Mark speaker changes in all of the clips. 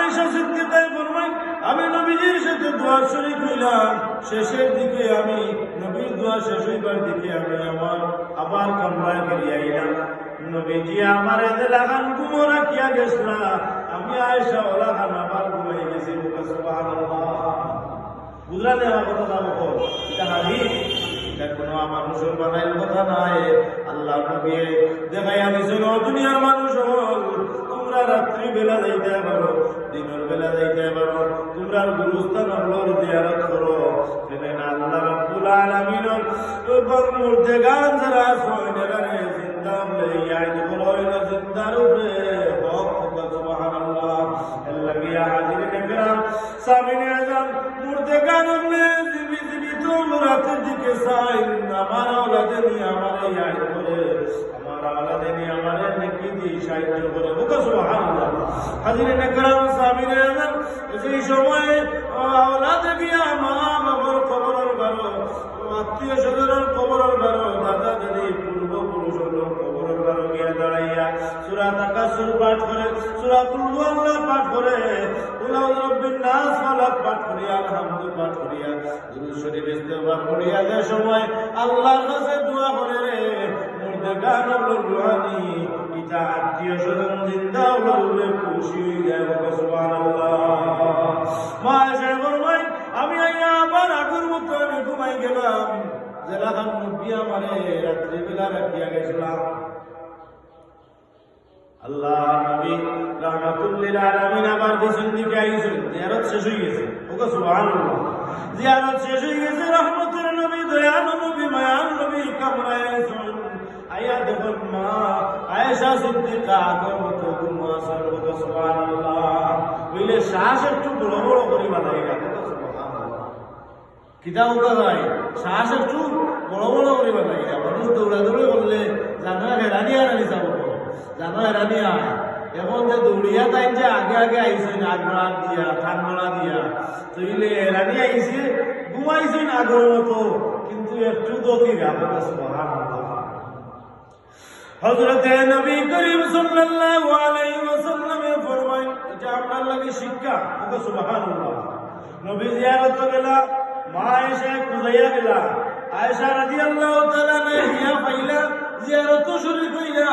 Speaker 1: আয়েশা সিদ্দিকায়ে ফরমায় আমি নবীজির সাথে দোয়া শরীক হইলাম, শেষের দিকে আমি নবীর দোয়া শেষ হইবার দিকে আমি আমার আবার কামরায় ফিরিয়া আইলাম। নবীজি আমার এলাকান ঘুমো রাখিয়া গেছিলা, আমি আয়েশা ওলাখান আবার ঘুমাই গেছি। সুবহানাল্লাহ। বুঝলেন আমার কথা যাবো এটা হাদিস, এটা কোনো আমার মুসলমানের কথা নাই। আল্লাহ নবী দেখাইয়া দিয়েছেন দুনিয়ার মানুষ হল, তোমরা রাত্রি বেলা যাইতে পারো, দিনের বেলা যাইতে পারো, তোমরা গুরুস্থান হলোর জিয়ারত করো। আল্লাহ রাব্বুল আলামিনের মধ্যে গান যারা আছেন এখানে জিন্দা লইয়া বলো না জিন্দার উপরে হক। সুবহানাল্লাহ। আল্লাহ গিয়া হাজিরিনে کرام সামিনে আযাম মুর্দে গান জীবিত রাতের দিকে চাই, আমার আওলাদে নিয়ে আমার ইয়াদ করে, আমার আওলাদে নিয়ে আমার নেকি দিয়ে সাহায্য করে। সুবহানাল্লাহ। হাজিরিনে کرام সামিনে আযাম সেই সময় আওলাদে গিয়া মা বাবার কবরের ঘর, আত্মীয় স্বজনের কবরের ঘর, দাদা দাদি পূর্বপুরুষের কবরের ঘর গিয়া দাঁড়াইয়া সূরা তাকাসুর পাঠ করে, সূরা কুল হুয়াল্লাহ পাঠ করে, কুল আউযু বিরাব্বিন নাস ফালাক পাঠ করিয়া, আলহামদু পাঠ করিয়া, দুরূদ শরীফ ইস্তেগফার করিয়া যে সময় আল্লাহর কাছে দোয়া করে রে মুর্দে গান রুহানি ইটা আত্মীয় স্বজন জিন্দা হলে খুশি হয়ে যায়। সুবহানাল্লাহ। মা এসে বলবেন আমি আবার আগের মতো আমি ঘুমাই গেলাম, জেলাখান নবী আমারে রাত্রিবেলা রাখিয়া গেছিলাম। আল্লাহ নবী রাহমাতুল লিল আলামিন আবার দেশের দিকে আইছেন, জিয়ারত শেষ হয়ে গেছে। সুবহানাল্লাহ। জিয়ারত শেষ হয়ে গেছে, রহমতের নবী, দয়ালু নবী, মায়ার নবী কামরায় আইছেন। আয়া দেখুন মা আয়েশা সিদ্দিকা আগের মতো ঘুমাছেন। সুবহানাল্লাহ। বলে শ্বাস একটু বড় বড় করে বাঁধাই রাখে। কিতাব ভাই শ্বাস একটু বড় বড় করে বাঁধাই রাখে। মানুষ দৌড়াদৌড়ি করলে জানো হেরানি আর আনি যাবো, জানো হেরানি আয়। এখন যে দৌড়িয়া তাই যে আগে আগে আইছেন আগড়া দিয়া ঠান্ডা দিয়া, তৈলে হেরানি আইছে ঘুমাইছেন আগের মতো, কিন্তু একটু গতি রাখে। সুবহানাল্লাহ। হযরতে নবী করিম সাল্লাল্লাহু আলাইহি ওয়াসাল্লাম ফরমায়, এটা আপনার লাগি শিক্ষা। সুবহানাল্লাহ। নবী জিয়ারত গেলা, মা আয়েশা কুজাইয়া গেলা, আয়েশা রাদিয়াল্লাহু তাআলা নাহিয়া পাইলা জিয়ারত শরীক হইলা।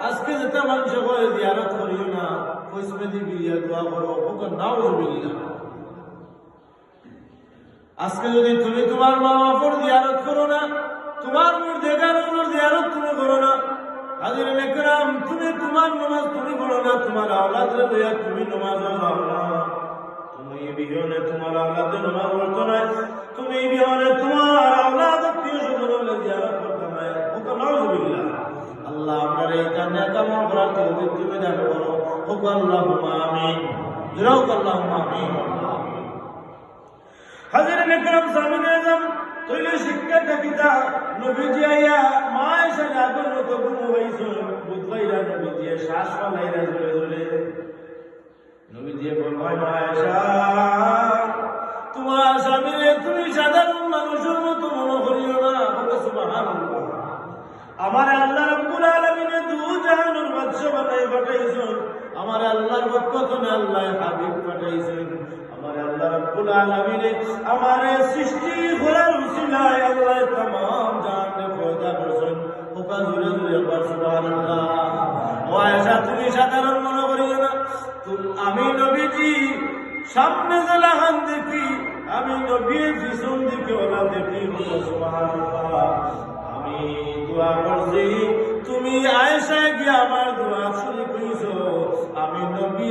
Speaker 1: আজকে যেটা মানুষ করে জিয়ারত করিও না, কইসমে দিবি দোয়া করো, ওকে নাউযুবিল্লাহ। আজকে যদি তুমি তোমার মা বাবার জিয়ারত করো না, তোমার মুর্দে গানের জিয়ারত তুমি করো না, হাজিরিনে کرام তুমি তোমার নামাজ তুমি পড়ো না, তোমার আওলাদরে লইয়া তুমি নামাজ পড়ো না, তুমি বিহনে তোমার আওলাদে নামাজ পড়তো না, তুমি বিহনে তোমার আওলাদ আত্মীয় স্বজন জিয়ারত করতো না। ওকে নাউযুবিল্লাহ। আল্লাহ আমার এই কানে কামল করার তৌফিক তুমি দান করো। ওকে আল্লাহুম্মা আমিন। জোরে আল্লাহুম্মা আমিন। হাজিরিনে کرام সামিনে আযাম তৈলে শিক্ষা দেখিতা নবীজি আইয়া মা আয়েশা আগের মতো ঘুমাইছেন, বুঝবাইরা নবীজি শ্বাস ফলাইরা জোরে জোরে। নবীজি বলবাই মা আয়েশা তোমার স্বামীরে তুমি সাধারণ মানুষের মতো মনে করিও না। সুবহানাল্লাহ। আমার আল্লাহ রাব্বুল আলামিনে দু জাহানের বাদশা বানাই পাঠাইছেন, আমার আল্লাহর পক্ষ থেকে আল্লাহ হাবিব পাঠাইছেন। আমার আল্লাহ রাব্বুল আলামিনে আমারে সৃষ্টি করার উসিলায় আল্লাহ तमाम জাহানকে পয়দা করেছেন। ওকা জুড়ে জুড়ে আবার সুবহানাল্লাহ। ও আয়েশা তুমি সাধারণ মনে করিও না, আমি নবীজি সামনে জেলাখান দেখি, আমি নবীর পিছন দিকে ওলা দেখি। সুবহানাল্লাহ। আমি দোয়া করছি, তুমি আয়েশা গিয়ে আমার দোয়া শুনে কইছো, আমি নবী